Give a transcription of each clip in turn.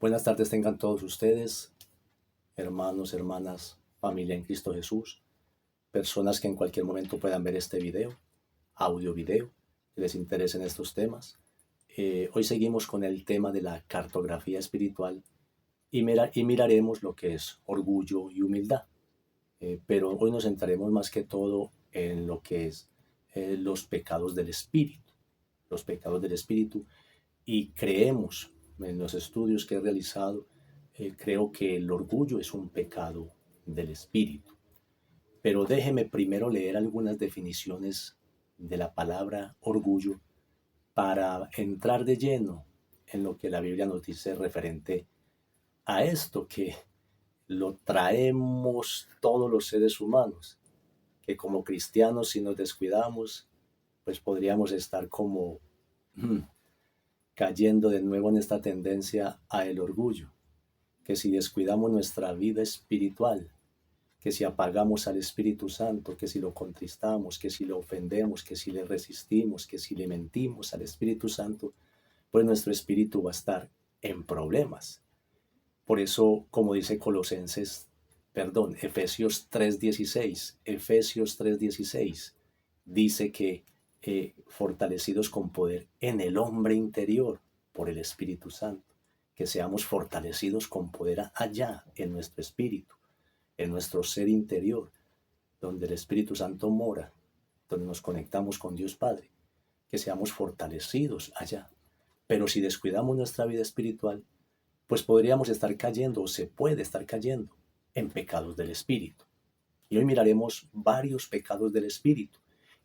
Buenas tardes tengan todos ustedes, hermanos, hermanas, familia en Cristo Jesús, personas que en cualquier momento puedan ver este video, audio video, que les interesen estos temas. Hoy seguimos con el tema de la cartografía espiritual y miraremos lo que es orgullo y humildad. Pero hoy nos centraremos más que todo en lo que es los pecados del espíritu, los pecados del espíritu, y creemos en los estudios que he realizado, creo que el orgullo es un pecado del espíritu. Pero déjeme primero leer algunas definiciones de la palabra orgullo para entrar de lleno en lo que la Biblia nos dice referente a esto que lo traemos todos los seres humanos, que como cristianos si nos descuidamos, pues podríamos estar como cayendo de nuevo en esta tendencia a el orgullo, que si descuidamos nuestra vida espiritual, que si apagamos al Espíritu Santo, que si lo contristamos, que si lo ofendemos, que si le resistimos, que si le mentimos al Espíritu Santo, pues nuestro espíritu va a estar en problemas. Por eso, como dice Efesios 3:16, dice que fortalecidos con poder en el hombre interior por el Espíritu Santo, que seamos fortalecidos con poder allá en nuestro espíritu, en nuestro ser interior, donde el Espíritu Santo mora, donde nos conectamos con Dios Padre, que seamos fortalecidos allá. Pero si descuidamos nuestra vida espiritual, pues podríamos estar cayendo o se puede estar cayendo en pecados del espíritu. Y hoy miraremos varios pecados del espíritu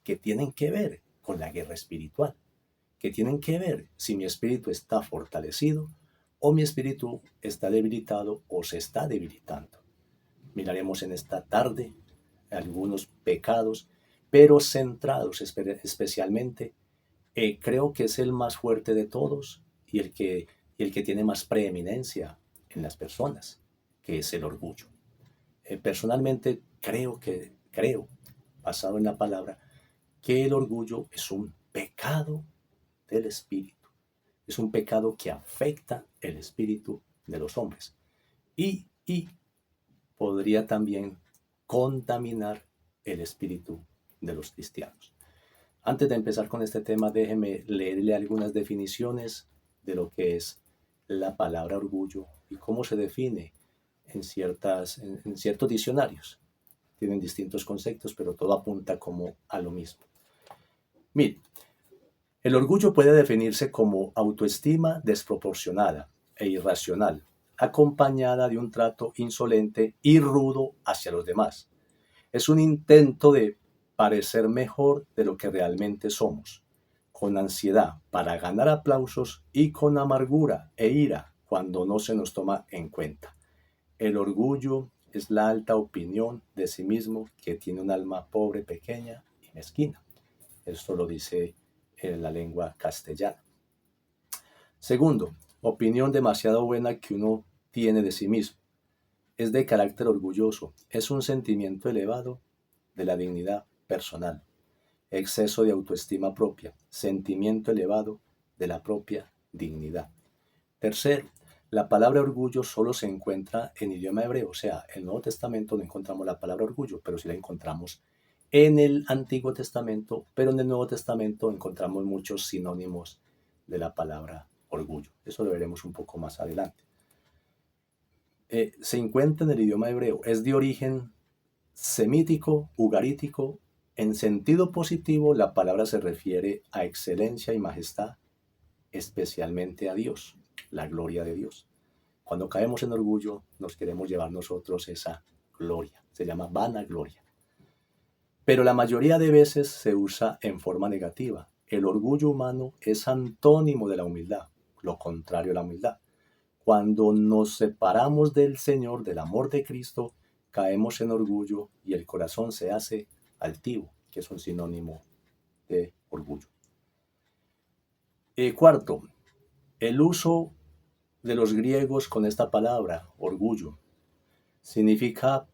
que tienen que ver con la guerra espiritual, que tienen que ver si mi espíritu está fortalecido o mi espíritu está debilitado o se está debilitando. Miraremos en esta tarde algunos pecados, pero centrados especialmente, creo que es el más fuerte de todos y el que tiene más preeminencia en las personas, que es el orgullo. Personalmente creo, basado en la palabra, que el orgullo es un pecado del espíritu. Es un pecado que afecta el espíritu de los hombres. Y podría también contaminar el espíritu de los cristianos. Antes de empezar con este tema, déjeme leerle algunas definiciones de lo que es la palabra orgullo y cómo se define en ciertos diccionarios. Tienen distintos conceptos, pero todo apunta como a lo mismo. Mire, el orgullo puede definirse como autoestima desproporcionada e irracional, acompañada de un trato insolente y rudo hacia los demás. Es un intento de parecer mejor de lo que realmente somos, con ansiedad para ganar aplausos y con amargura e ira cuando no se nos toma en cuenta. El orgullo es la alta opinión de sí mismo que tiene un alma pobre, pequeña y mezquina. Esto lo dice en la lengua castellana. Segundo, opinión demasiado buena que uno tiene de sí mismo. Es de carácter orgulloso, es un sentimiento elevado de la dignidad personal. Exceso de autoestima propia, sentimiento elevado de la propia dignidad. Tercero, la palabra orgullo solo se encuentra en idioma hebreo, o sea, en el Nuevo Testamento no encontramos la palabra orgullo, pero sí la encontramos en el Antiguo Testamento, pero en el Nuevo Testamento encontramos muchos sinónimos de la palabra orgullo. Eso lo veremos un poco más adelante. Se encuentra en el idioma hebreo, es de origen semítico, ugarítico. En sentido positivo, la palabra se refiere a excelencia y majestad, especialmente a Dios, la gloria de Dios. Cuando caemos en orgullo, nos queremos llevar nosotros esa gloria. Se llama vanagloria. Pero la mayoría de veces se usa en forma negativa. El orgullo humano es antónimo de la humildad, lo contrario a la humildad. Cuando nos separamos del Señor, del amor de Cristo, caemos en orgullo y el corazón se hace altivo, que es un sinónimo de orgullo. Cuarto, el uso de los griegos con esta palabra, orgullo, significaba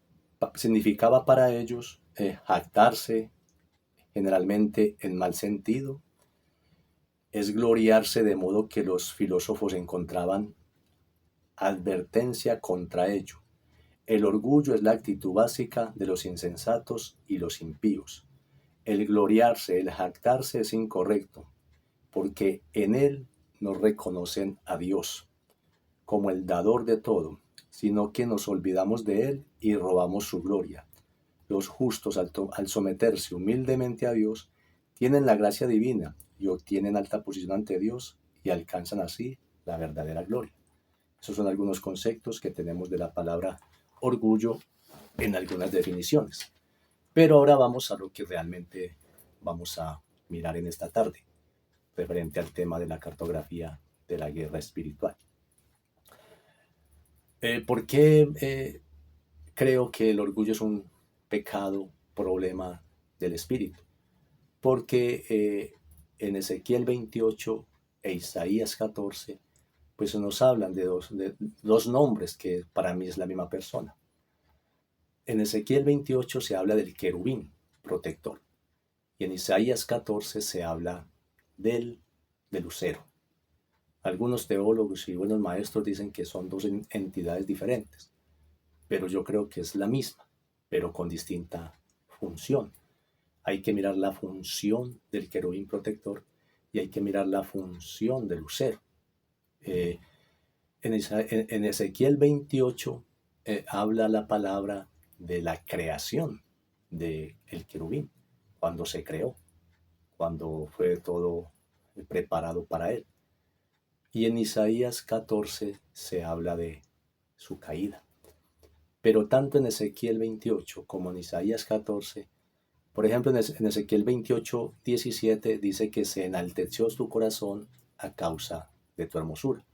para ellos jactarse, generalmente en mal sentido, es gloriarse, de modo que los filósofos encontraban Advertencia contra ello. El orgullo es la actitud básica de los insensatos y los impíos. El gloriarse, el jactarse es incorrecto, porque en él no reconocen a Dios como el dador de todo, sino que nos olvidamos de él y robamos su gloria. Los justos, al someterse humildemente a Dios, tienen la gracia divina y obtienen alta posición ante Dios y alcanzan así la verdadera gloria. Esos son algunos conceptos que tenemos de la palabra orgullo en algunas definiciones. Pero ahora vamos a lo que realmente vamos a mirar en esta tarde, referente al tema de la cartografía de la guerra espiritual. ¿Por qué creo que el orgullo es un pecado, problema del espíritu? Porque en Ezequiel 28 e Isaías 14, pues nos hablan de dos nombres que para mí es la misma persona. En Ezequiel 28 se habla del querubín protector y en Isaías 14 se habla del lucero. Algunos teólogos y buenos maestros dicen que son dos entidades diferentes, pero yo creo que es la misma, pero con distinta función. Hay que mirar la función del querubín protector y hay que mirar la función del lucero. En Ezequiel 28 habla la palabra de la creación del querubín, cuando se creó, cuando fue todo preparado para él. Y en Isaías 14 se habla de su caída. Pero tanto en Ezequiel 28 como en Isaías 14, por ejemplo, en Ezequiel 28, 17 dice que se enalteció tu corazón a causa de tu hermosura.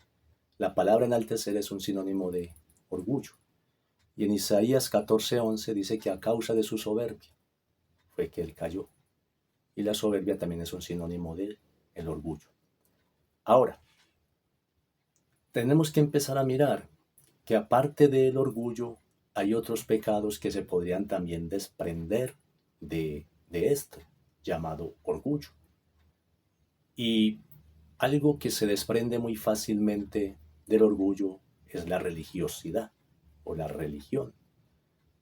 La palabra enaltecer es un sinónimo de orgullo. Y en Isaías 14, 11 dice que a causa de su soberbia fue que él cayó. Y la soberbia también es un sinónimo de el orgullo. Ahora, tenemos que empezar a mirar que aparte del orgullo hay otros pecados que se podrían también desprender de esto, llamado orgullo. Y algo que se desprende muy fácilmente del orgullo es la religiosidad o la religión.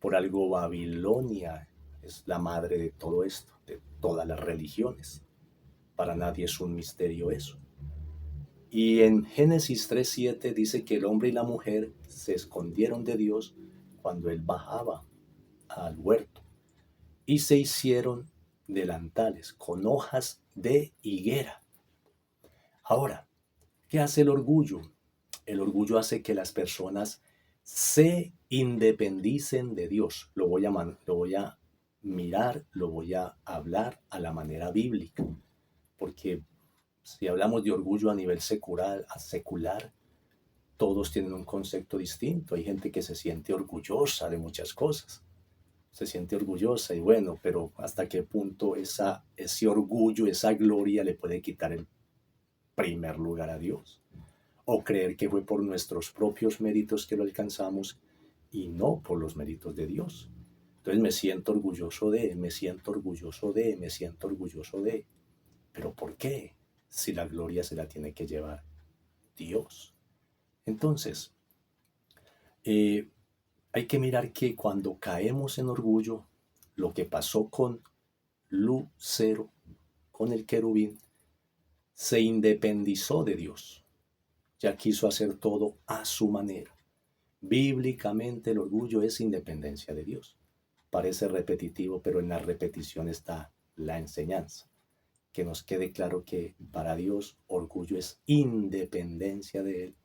Por algo Babilonia es la madre de todo esto, de todas las religiones. Para nadie es un misterio eso. Y en Génesis 3:7 dice que el hombre y la mujer se escondieron de Dios cuando él bajaba al huerto y se hicieron delantales con hojas de higuera. Ahora, ¿qué hace el orgullo? El orgullo hace que las personas se independicen de Dios. Lo voy a mirar, lo voy a hablar a la manera bíblica, porque si hablamos de orgullo a nivel secular, todos tienen un concepto distinto. Hay gente que se siente orgullosa de muchas cosas. Se siente orgullosa y bueno, pero ¿hasta qué punto ese orgullo, esa gloria le puede quitar el primer lugar a Dios? O creer que fue por nuestros propios méritos que lo alcanzamos y no por los méritos de Dios. Entonces me siento orgulloso de. ¿Pero por qué? Si la gloria se la tiene que llevar Dios. Entonces, hay que mirar que cuando caemos en orgullo, lo que pasó con Lucero, con el querubín, se independizó de Dios. Ya quiso hacer todo a su manera. Bíblicamente el orgullo es independencia de Dios. Parece repetitivo, pero en la repetición está la enseñanza. Que nos quede claro que para Dios orgullo es independencia de Él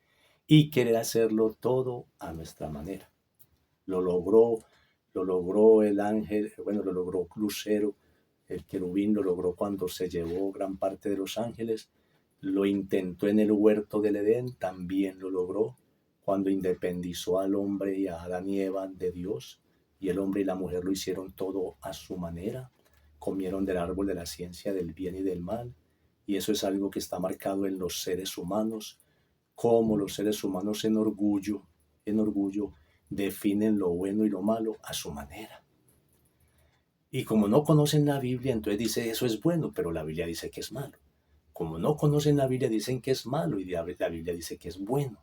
y querer hacerlo todo a nuestra manera. Lo logró el ángel, lo logró Lucero, el querubín lo logró cuando se llevó gran parte de los ángeles. Lo intentó en el huerto del Edén, también lo logró cuando independizó al hombre y a Adán y Eva de Dios, y el hombre y la mujer lo hicieron todo a su manera. Comieron del árbol de la ciencia del bien y del mal, y eso es algo que está marcado en los seres humanos, como los seres humanos en orgullo definen lo bueno y lo malo a su manera. Y como no conocen la Biblia, entonces dice eso es bueno, pero la Biblia dice que es malo. Como no conocen la Biblia, dicen que es malo y la Biblia dice que es bueno.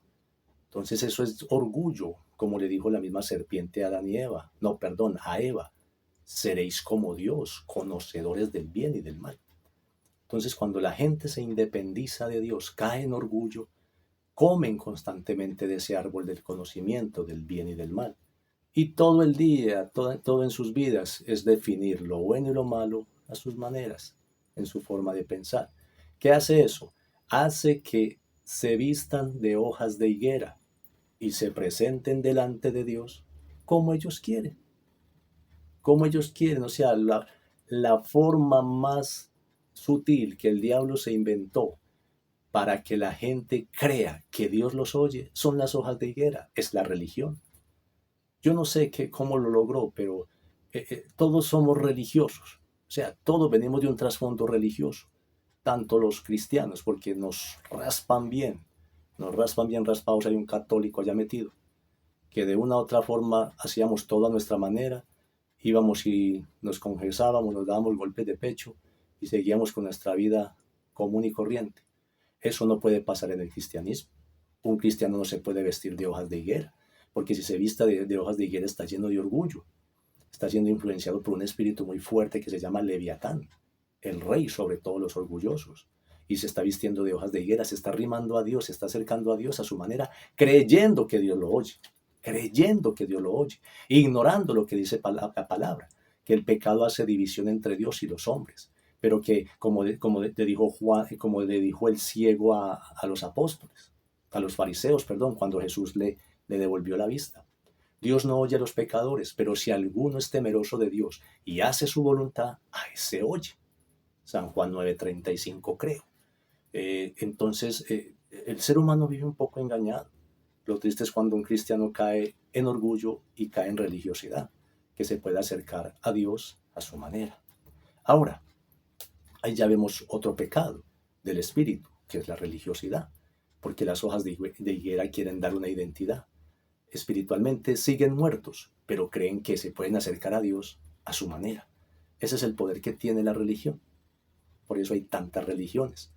Entonces eso es orgullo, como le dijo la misma serpiente a Adán y Eva. No, perdón, a Eva. Seréis como Dios, conocedores del bien y del mal. Entonces cuando la gente se independiza de Dios, cae en orgullo, comen constantemente de ese árbol del conocimiento del bien y del mal. Y todo el día, todo en sus vidas es definir lo bueno y lo malo a sus maneras, en su forma de pensar. ¿Qué hace eso? Hace que se vistan de hojas de higuera y se presenten delante de Dios como ellos quieren, como ellos quieren. O sea, la forma más sutil que el diablo se inventó para que la gente crea que Dios los oye son las hojas de higuera, es la religión. Yo no sé cómo lo logró, pero todos somos religiosos. O sea, todos venimos de un trasfondo religioso, tanto los cristianos, porque nos raspan bien raspados, hay un católico allá metido, que de una u otra forma hacíamos todo a nuestra manera, íbamos y nos confesábamos, nos dábamos golpes de pecho y seguíamos con nuestra vida común y corriente. Eso no puede pasar en el cristianismo. Un cristiano no se puede vestir de hojas de higuera, porque si se vista de hojas de higuera está lleno de orgullo, está siendo influenciado por un espíritu muy fuerte que se llama Leviatán, el rey sobre todos los orgullosos. Y se está vistiendo de hojas de higuera, se está arrimando a Dios, se está acercando a Dios a su manera, creyendo que Dios lo oye, creyendo que Dios lo oye, ignorando lo que dice la palabra, que el pecado hace división entre Dios y los hombres, pero que como le dijo Juan, como le dijo el ciego a los apóstoles, a los fariseos, perdón, cuando Jesús le devolvió la vista. Dios no oye a los pecadores, pero si alguno es temeroso de Dios y hace su voluntad, a ese oye. San Juan 9:35 creo. Entonces, el ser humano vive un poco engañado. Lo triste es cuando un cristiano cae en orgullo y cae en religiosidad, que se puede acercar a Dios a su manera. Ahora, ahí ya vemos otro pecado del espíritu, que es la religiosidad, porque las hojas de higuera quieren dar una identidad. Espiritualmente siguen muertos, pero creen que se pueden acercar a Dios a su manera. Ese es el poder que tiene la religión. Por eso hay tantas religiones.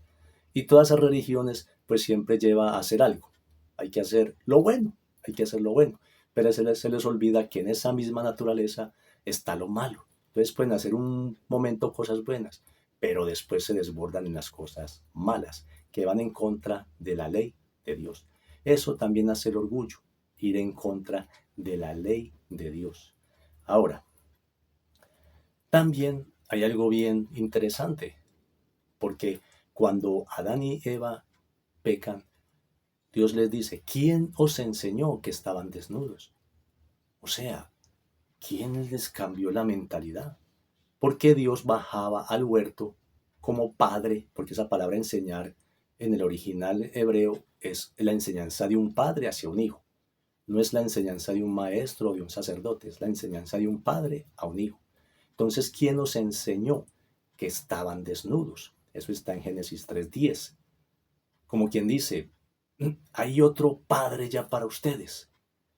Y todas esas religiones pues siempre lleva a hacer algo. Hay que hacer lo bueno, hay que hacer lo bueno. Pero se les olvida que en esa misma naturaleza está lo malo. Entonces pueden hacer un momento cosas buenas, pero después se desbordan en las cosas malas, que van en contra de la ley de Dios. Eso también hace el orgullo, ir en contra de la ley de Dios. Ahora, también hay algo bien interesante, porque cuando Adán y Eva pecan, Dios les dice, ¿quién os enseñó que estaban desnudos? O sea, ¿quién les cambió la mentalidad? ¿Por qué Dios bajaba al huerto como padre? Porque esa palabra enseñar en el original hebreo es la enseñanza de un padre hacia un hijo. No es la enseñanza de un maestro o de un sacerdote, es la enseñanza de un padre a un hijo. Entonces, ¿quién nos enseñó que estaban desnudos? Eso está en Génesis 3:10. Como quien dice, hay otro padre ya para ustedes.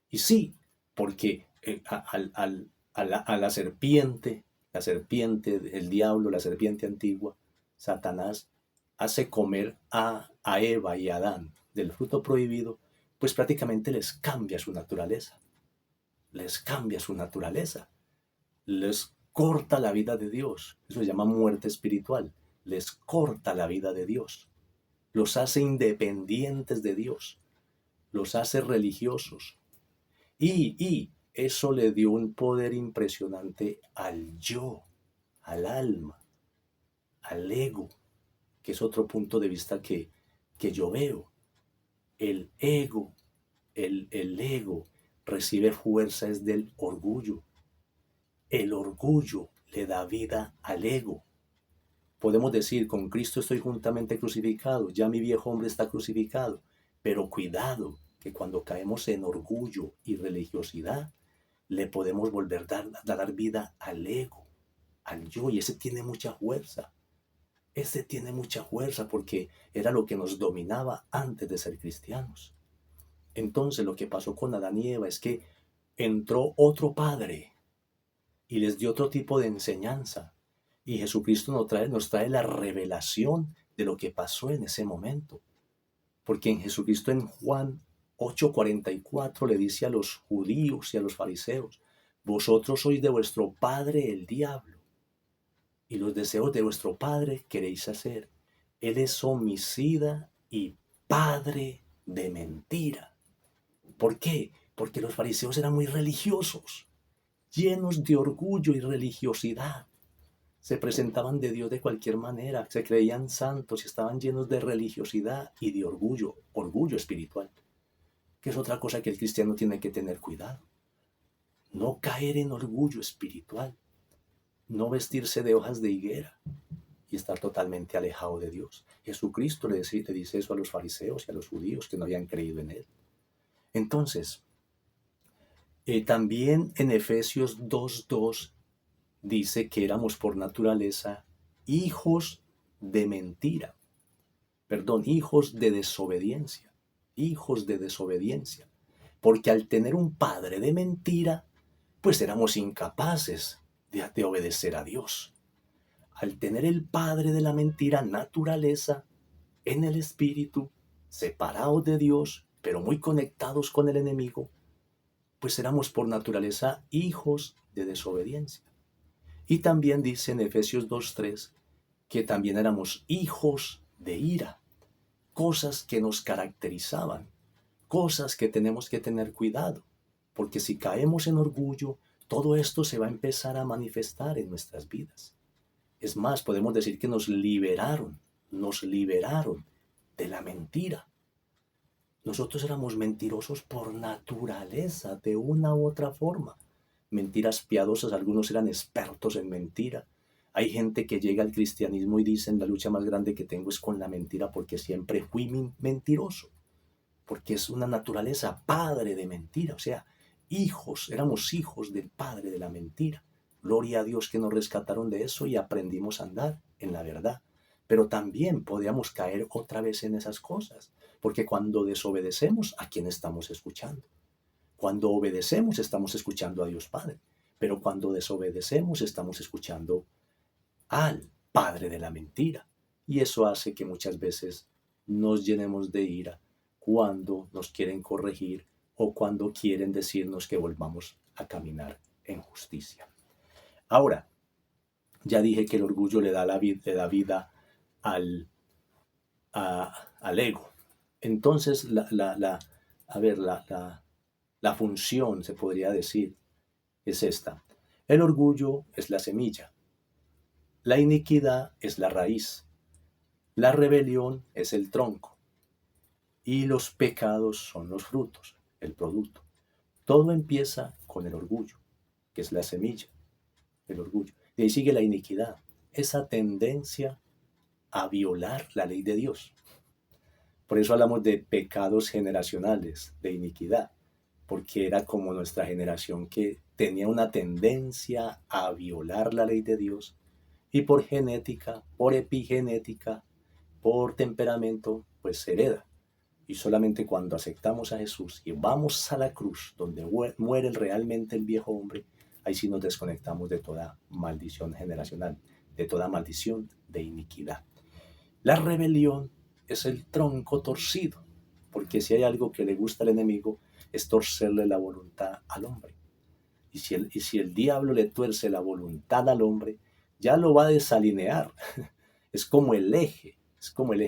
Y sí, porque a la serpiente, el diablo, la serpiente antigua, Satanás, hace comer a Eva y a Adán del fruto prohibido, pues prácticamente les cambia su naturaleza. Les cambia su naturaleza. Les corta la vida de Dios. Eso se llama muerte espiritual. Les corta la vida de Dios. Los hace independientes de Dios. Los hace religiosos. Y eso le dio un poder impresionante al yo, al alma, al ego, que es otro punto de vista que yo veo. El ego, el ego recibe fuerzas del orgullo. El orgullo le da vida al ego. Podemos decir, con Cristo estoy juntamente crucificado, ya mi viejo hombre está crucificado, pero cuidado, que cuando caemos en orgullo y religiosidad, le podemos volver a dar vida al ego, al yo, y ese tiene mucha fuerza. Ese tiene mucha fuerza porque era lo que nos dominaba antes de ser cristianos. Entonces lo que pasó con Adán y Eva es que entró otro padre y les dio otro tipo de enseñanza. Y Jesucristo nos trae la revelación de lo que pasó en ese momento. Porque en Jesucristo en Juan 8:44 le dice a los judíos y a los fariseos: vosotros sois de vuestro padre el diablo, y los deseos de vuestro padre queréis hacer. Él es homicida y padre de mentira. ¿Por qué? Porque los fariseos eran muy religiosos, llenos de orgullo y religiosidad. Se presentaban de Dios de cualquier manera, se creían santos y estaban llenos de religiosidad y de orgullo espiritual, que es otra cosa que el cristiano tiene que tener cuidado. No caer en orgullo espiritual, no vestirse de hojas de higuera y estar totalmente alejado de Dios. Jesucristo le dice eso a los fariseos y a los judíos que no habían creído en Él. Entonces, también en Efesios 2:2 dice que éramos por naturaleza hijos de mentira. Hijos de desobediencia. Hijos de desobediencia. Porque al tener un padre de mentira, pues éramos incapaces de obedecer a Dios. Al tener el padre de la mentira, naturaleza, en el espíritu, separados de Dios, pero muy conectados con el enemigo, pues éramos por naturaleza hijos de desobediencia. Y también dice en Efesios 2:3 que también éramos hijos de ira, cosas que nos caracterizaban, cosas que tenemos que tener cuidado, porque si caemos en orgullo, todo esto se va a empezar a manifestar en nuestras vidas. Es más, podemos decir que nos liberaron de la mentira. Nosotros éramos mentirosos por naturaleza, de una u otra forma. Mentiras piadosas, algunos eran expertos en mentira. Hay gente que llega al cristianismo y dicen: la lucha más grande que tengo es con la mentira porque siempre fui mentiroso. Porque es una naturaleza padre de mentira, o sea, éramos hijos del padre de la mentira. Gloria a Dios que nos rescataron de eso y aprendimos a andar en la verdad. Pero también podíamos caer otra vez en esas cosas, porque cuando desobedecemos, ¿a quién estamos escuchando? Cuando obedecemos, estamos escuchando a Dios Padre, pero cuando desobedecemos, estamos escuchando al padre de la mentira. Y eso hace que muchas veces nos llenemos de ira cuando nos quieren corregir o cuando quieren decirnos que volvamos a caminar en justicia. Ahora, ya dije que el orgullo le da vida al ego. Entonces, la función, se podría decir, es esta. El orgullo es la semilla. La iniquidad es la raíz. La rebelión es el tronco. Y los pecados son los frutos, el producto. Todo empieza con el orgullo, que es la semilla, el orgullo. Y ahí sigue la iniquidad, esa tendencia a violar la ley de Dios. Por eso hablamos de pecados generacionales, de iniquidad, porque era como nuestra generación que tenía una tendencia a violar la ley de Dios, y por genética, por epigenética, por temperamento, pues se hereda. Y solamente cuando aceptamos a Jesús y vamos a la cruz, donde muere realmente el viejo hombre, ahí sí nos desconectamos de toda maldición generacional, de toda maldición de iniquidad. La rebelión es el tronco torcido, porque si hay algo que le gusta al enemigo, es torcerle la voluntad al hombre. Y si el diablo le tuerce la voluntad al hombre, ya lo va a desalinear. Es como el eje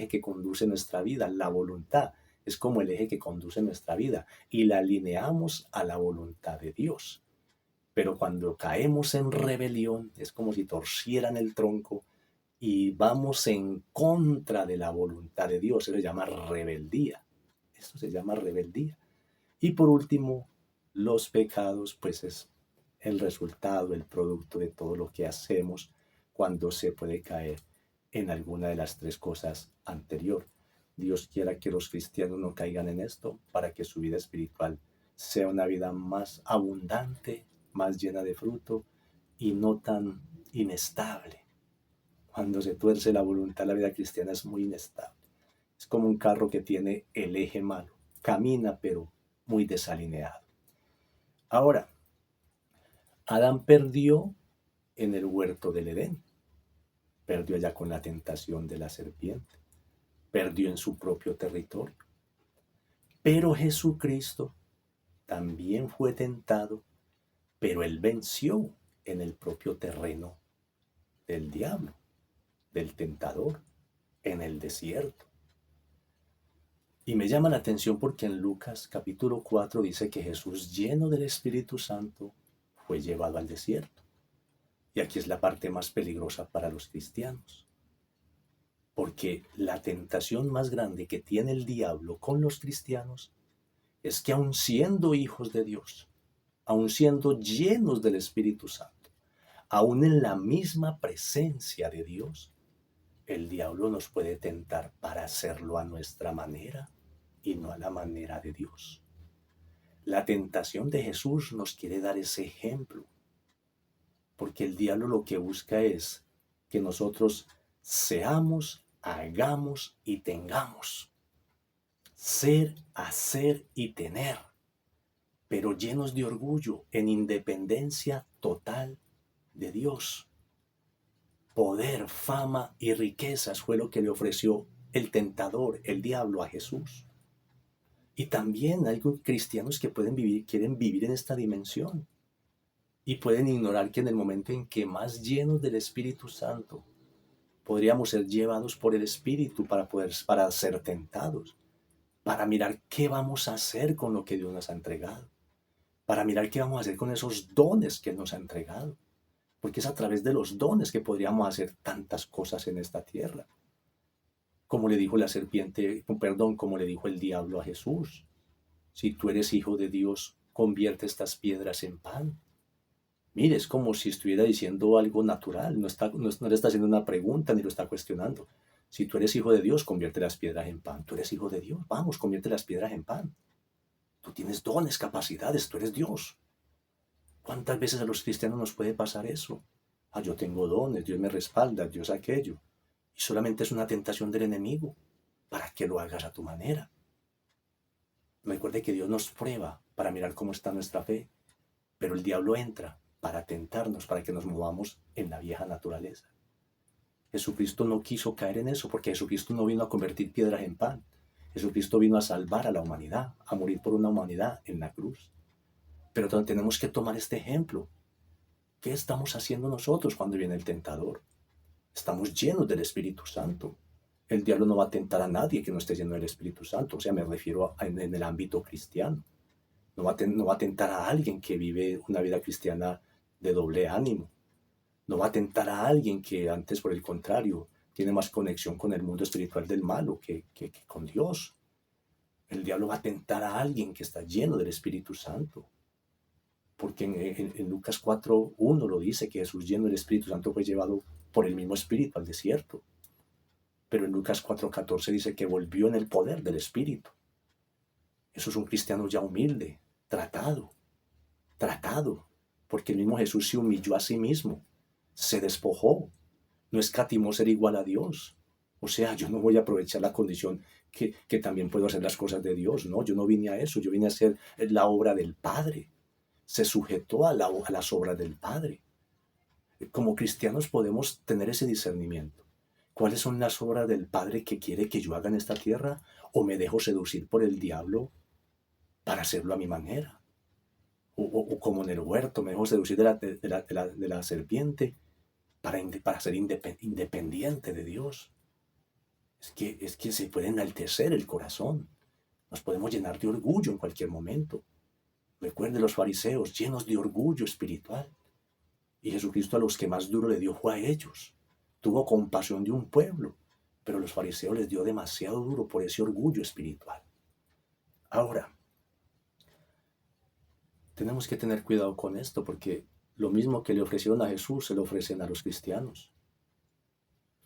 que conduce nuestra vida, la voluntad. Es como el eje que conduce nuestra vida y la alineamos a la voluntad de Dios. Pero cuando caemos en rebelión, es como si torcieran el tronco y vamos en contra de la voluntad de Dios. Eso se llama rebeldía. Esto se llama rebeldía. Y por último, los pecados, pues es el resultado, el producto de todo lo que hacemos cuando se puede caer en alguna de las tres cosas anteriores. Dios quiera que los cristianos no caigan en esto para que su vida espiritual sea una vida más abundante, más llena de fruto y no tan inestable. Cuando se tuerce la voluntad, la vida cristiana es muy inestable. Es como un carro que tiene el eje malo. Camina, pero muy desalineado. Ahora, Adán perdió en el huerto del Edén. Perdió allá con la tentación de la serpiente. Perdió en su propio territorio. Pero Jesucristo también fue tentado, pero él venció en el propio terreno del diablo, del tentador, en el desierto. Y me llama la atención porque en Lucas capítulo 4 dice que Jesús, lleno del Espíritu Santo, fue llevado al desierto. Y aquí es la parte más peligrosa para los cristianos. Porque la tentación más grande que tiene el diablo con los cristianos es que aun siendo hijos de Dios, aun siendo llenos del Espíritu Santo, aun en la misma presencia de Dios, el diablo nos puede tentar para hacerlo a nuestra manera y no a la manera de Dios. La tentación de Jesús nos quiere dar ese ejemplo, porque el diablo lo que busca es que nosotros seamos, hagamos y tengamos. Ser, hacer y tener, pero llenos de orgullo, en independencia total de Dios. Poder, fama y riquezas fue lo que le ofreció el tentador, el diablo, a Jesús. Y también hay cristianos que quieren vivir en esta dimensión y pueden ignorar que en el momento en que más llenos del Espíritu Santo podríamos ser llevados por el Espíritu para ser tentados, para mirar qué vamos a hacer con lo que Dios nos ha entregado, para mirar qué vamos a hacer con esos dones que Él nos ha entregado, porque es a través de los dones que podríamos hacer tantas cosas en esta tierra. Como le dijo la serpiente, como le dijo el diablo a Jesús, si tú eres hijo de Dios, convierte estas piedras en pan. Mire, es como si estuviera diciendo algo natural, no le está haciendo una pregunta ni lo está cuestionando. Si tú eres hijo de Dios, convierte las piedras en pan. Tú eres hijo de Dios, vamos, convierte las piedras en pan. Tú tienes dones, capacidades, tú eres Dios. ¿Cuántas veces a los cristianos nos puede pasar eso? Yo tengo dones, Dios me respalda, Dios aquello. Y solamente es una tentación del enemigo para que lo hagas a tu manera. Recuerde que Dios nos prueba para mirar cómo está nuestra fe, pero el diablo entra para tentarnos, para que nos movamos en la vieja naturaleza. Jesucristo no quiso caer en eso, porque Jesucristo no vino a convertir piedras en pan. Jesucristo vino a salvar a la humanidad, a morir por una humanidad en la cruz. Pero tenemos que tomar este ejemplo. ¿Qué estamos haciendo nosotros cuando viene el tentador? Estamos llenos del Espíritu Santo. El diablo no va a tentar a nadie que no esté lleno del Espíritu Santo. O sea, me refiero en el ámbito cristiano. No va a tentar a alguien que vive una vida cristiana de doble ánimo. No va a tentar a alguien que antes, por el contrario, tiene más conexión con el mundo espiritual del malo que con Dios. El diablo va a tentar a alguien que está lleno del Espíritu Santo. Porque en Lucas 4:1 lo dice, que Jesús, lleno del Espíritu Santo, fue llevado por el mismo Espíritu al desierto. Pero en Lucas 4:14 dice que volvió en el poder del Espíritu. Eso es un cristiano ya humilde, tratado, porque el mismo Jesús se humilló a sí mismo, se despojó, no escatimó ser igual a Dios. O sea, yo no voy a aprovechar la condición que también puedo hacer las cosas de Dios, no, yo no vine a eso, yo vine a hacer la obra del Padre. Se sujetó a las obras del Padre. Como cristianos podemos tener ese discernimiento. ¿Cuáles son las obras del Padre que quiere que yo haga en esta tierra? ¿O me dejo seducir por el diablo para hacerlo a mi manera? O como en el huerto, me dejo seducir de la serpiente para ser independiente de Dios. Es que se puede enaltecer el corazón. Nos podemos llenar de orgullo en cualquier momento. Recuerde los fariseos llenos de orgullo espiritual. Y Jesucristo a los que más duro le dio fue a ellos. Tuvo compasión de un pueblo, pero a los fariseos les dio demasiado duro por ese orgullo espiritual. Ahora, tenemos que tener cuidado con esto, porque lo mismo que le ofrecieron a Jesús se lo ofrecen a los cristianos.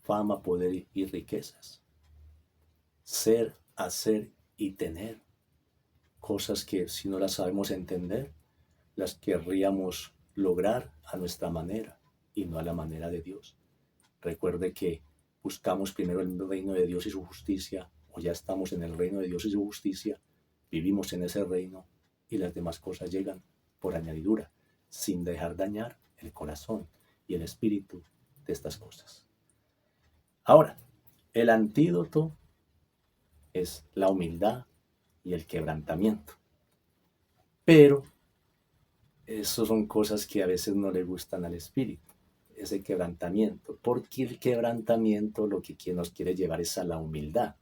Fama, poder y riquezas. Ser, hacer y tener. Cosas que si no las sabemos entender, las querríamos lograr a nuestra manera y no a la manera de Dios. Recuerde que buscamos primero el reino de Dios y su justicia, o ya estamos en el reino de Dios y su justicia, vivimos en ese reino y las demás cosas llegan por añadidura, sin dejar dañar el corazón y el espíritu de estas cosas. Ahora, el antídoto es la humildad, y el quebrantamiento. Pero eso son cosas que a veces no le gustan al espíritu, ese quebrantamiento, porque el quebrantamiento lo que nos quiere llevar es a la humildad.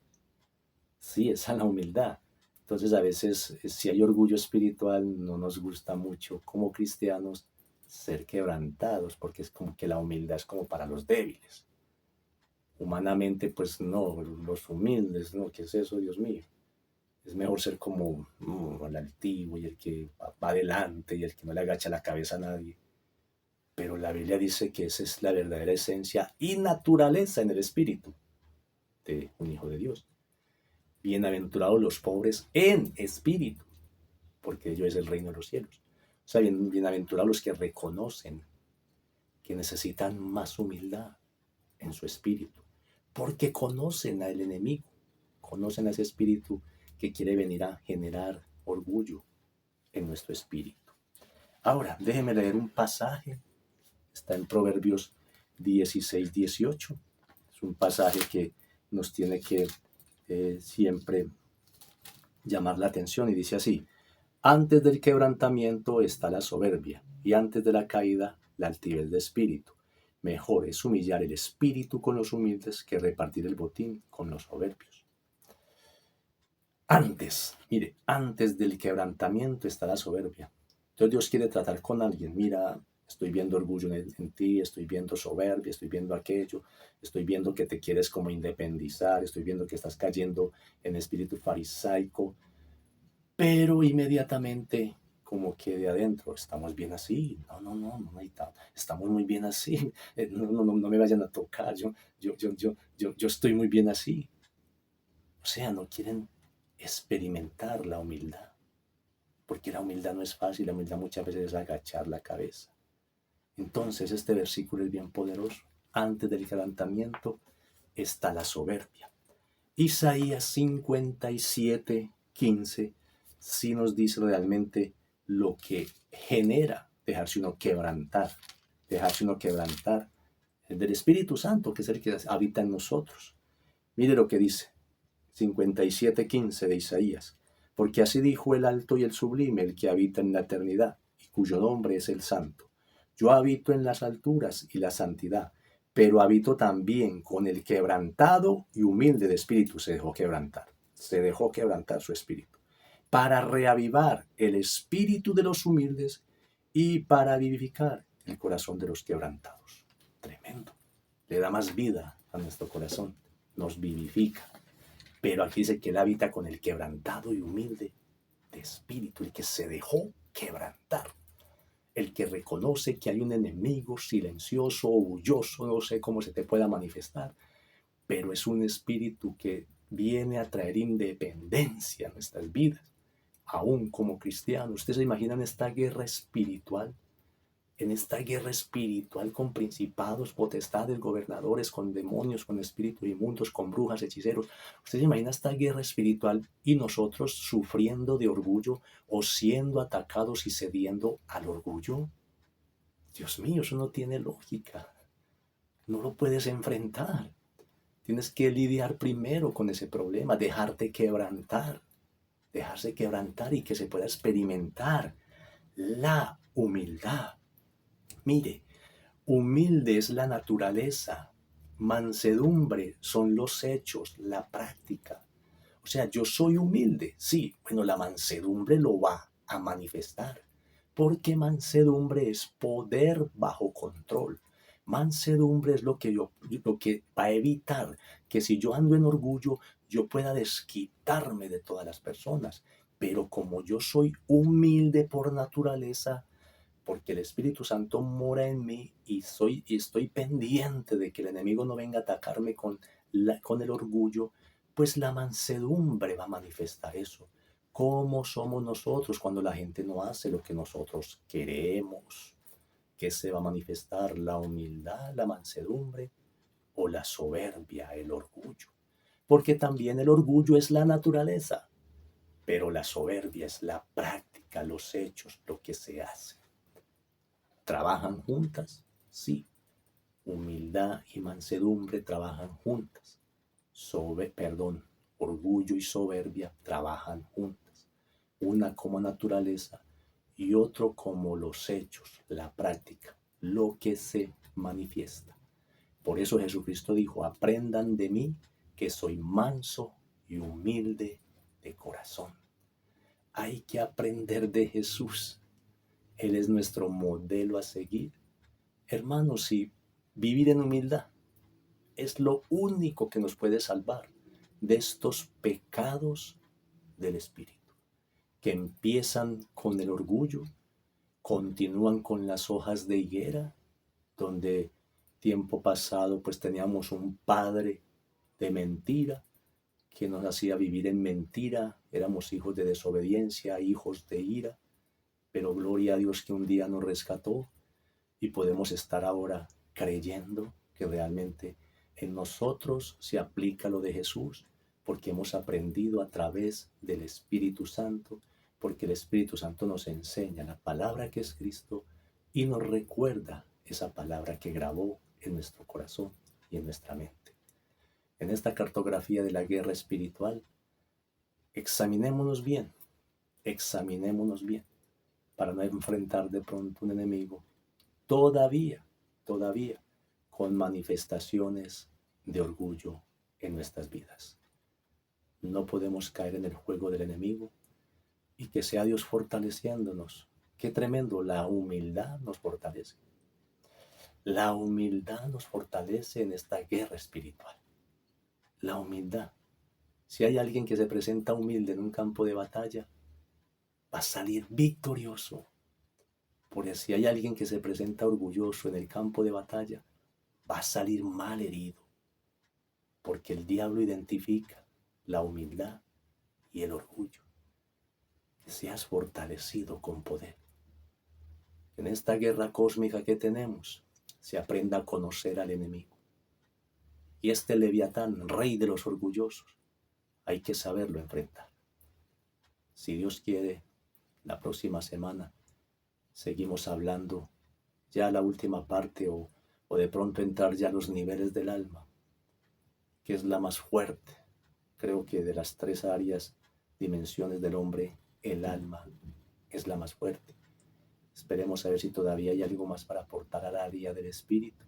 Sí, es a la humildad. Entonces a veces si hay orgullo espiritual no nos gusta mucho como cristianos ser quebrantados, porque es como que la humildad es como para los débiles. Humanamente pues no, los humildes, no, ¿qué es eso, Dios mío? Es mejor ser como el altivo y el que va adelante y el que no le agacha la cabeza a nadie. Pero la Biblia dice que esa es la verdadera esencia y naturaleza en el espíritu de un hijo de Dios. Bienaventurados los pobres en espíritu, porque ellos es el reino de los cielos. O sea, bienaventurados los que reconocen que necesitan más humildad en su espíritu, porque conocen al enemigo, conocen a ese espíritu que quiere venir a generar orgullo en nuestro espíritu. Ahora, déjeme leer un pasaje, está en Proverbios 16-18, es un pasaje que nos tiene que siempre llamar la atención y dice así: antes del quebrantamiento está la soberbia, y antes de la caída la altivez de espíritu. Mejor es humillar el espíritu con los humildes que repartir el botín con los soberbios. Antes del quebrantamiento está la soberbia. Entonces Dios quiere tratar con alguien. Mira, estoy viendo orgullo en ti, estoy viendo soberbia, estoy viendo aquello, estoy viendo que te quieres como independizar, estoy viendo que estás cayendo en espíritu farisaico, pero inmediatamente como que de adentro, estamos bien así, no, estamos muy bien así, no me vayan a tocar, yo estoy muy bien así. O sea, no quieren experimentar la humildad, porque la humildad no es fácil, la humildad muchas veces es agachar la cabeza. Entonces este versículo es bien poderoso. Antes del quebrantamiento está la soberbia. Isaías 57:15 sí nos dice realmente lo que genera dejarse uno quebrantar del Espíritu Santo, que es el que habita en nosotros. Mire lo que dice 57:15 de Isaías: porque así dijo el alto y el sublime, el que habita en la eternidad, y cuyo nombre es el Santo. Yo habito en las alturas y la santidad, pero habito también con el quebrantado y humilde de espíritu. Se dejó quebrantar su espíritu, para reavivar el espíritu de los humildes y para vivificar el corazón de los quebrantados. Tremendo. Le da más vida a nuestro corazón, nos vivifica. Pero aquí dice que él habita con el quebrantado y humilde de espíritu, el que se dejó quebrantar, el que reconoce que hay un enemigo silencioso, orgulloso, no sé cómo se te pueda manifestar, pero es un espíritu que viene a traer independencia a nuestras vidas, aún como cristianos. ¿Ustedes se imaginan esta guerra espiritual? En esta guerra espiritual con principados, potestades, gobernadores, con demonios, con espíritus inmundos, con brujas, hechiceros. ¿Usted se imagina esta guerra espiritual y nosotros sufriendo de orgullo o siendo atacados y cediendo al orgullo? Dios mío, eso no tiene lógica. No lo puedes enfrentar. Tienes que lidiar primero con ese problema, dejarse quebrantar y que se pueda experimentar la humildad. Mire, humilde es la naturaleza, mansedumbre son los hechos, la práctica. O sea, yo soy humilde, sí, bueno, la mansedumbre lo va a manifestar, porque mansedumbre es poder bajo control. Mansedumbre es lo que va a evitar que si yo ando en orgullo, yo pueda desquitarme de todas las personas. Pero como yo soy humilde por naturaleza, porque el Espíritu Santo mora en mí y estoy pendiente de que el enemigo no venga a atacarme con el orgullo, pues la mansedumbre va a manifestar eso. ¿Cómo somos nosotros cuando la gente no hace lo que nosotros queremos? ¿Qué se va a manifestar? ¿La humildad, la mansedumbre o la soberbia, el orgullo? Porque también el orgullo es la naturaleza, pero la soberbia es la práctica, los hechos, lo que se hace. ¿Trabajan juntas? Sí. Humildad y mansedumbre trabajan juntas. orgullo y soberbia trabajan juntas, una como naturaleza y otro como los hechos, la práctica, lo que se manifiesta. Por eso Jesucristo dijo, aprendan de mí que soy manso y humilde de corazón. Hay que aprender de Jesús. Él es nuestro modelo a seguir. Hermanos, y vivir en humildad es lo único que nos puede salvar de estos pecados del espíritu, que empiezan con el orgullo, continúan con las hojas de higuera, donde tiempo pasado pues teníamos un padre de mentira que nos hacía vivir en mentira, éramos hijos de desobediencia, hijos de ira, pero gloria a Dios que un día nos rescató y podemos estar ahora creyendo que realmente en nosotros se aplica lo de Jesús, porque hemos aprendido a través del Espíritu Santo, porque el Espíritu Santo nos enseña la palabra que es Cristo y nos recuerda esa palabra que grabó en nuestro corazón y en nuestra mente. En esta cartografía de la guerra espiritual, examinémonos bien, para no enfrentar de pronto un enemigo todavía con manifestaciones de orgullo en nuestras vidas. No podemos caer en el juego del enemigo y que sea Dios fortaleciéndonos. Qué tremendo, la humildad nos fortalece. La humildad nos fortalece en esta guerra espiritual. La humildad. Si hay alguien que se presenta humilde en un campo de batalla, va a salir victorioso. Porque si hay alguien que se presenta orgulloso en el campo de batalla, va a salir mal herido. Porque el diablo identifica la humildad y el orgullo. Que seas fortalecido con poder. En esta guerra cósmica que tenemos, se aprenda a conocer al enemigo. Y este Leviatán, rey de los orgullosos, hay que saberlo enfrentar. Si Dios quiere, la próxima semana seguimos hablando ya la última parte o de pronto entrar ya a los niveles del alma, que es la más fuerte. Creo que de las tres áreas, dimensiones del hombre, el alma es la más fuerte. Esperemos a ver si todavía hay algo más para aportar al área del espíritu,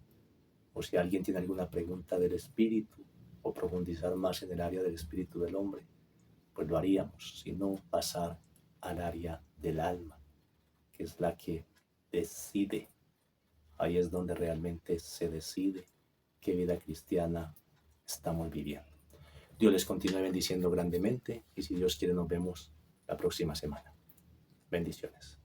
o si alguien tiene alguna pregunta del espíritu, o profundizar más en el área del espíritu del hombre, pues lo haríamos, si no pasar al área del alma, que es la que decide. Ahí es donde realmente se decide qué vida cristiana estamos viviendo. Dios les continúe bendiciendo grandemente y si Dios quiere nos vemos la próxima semana. Bendiciones.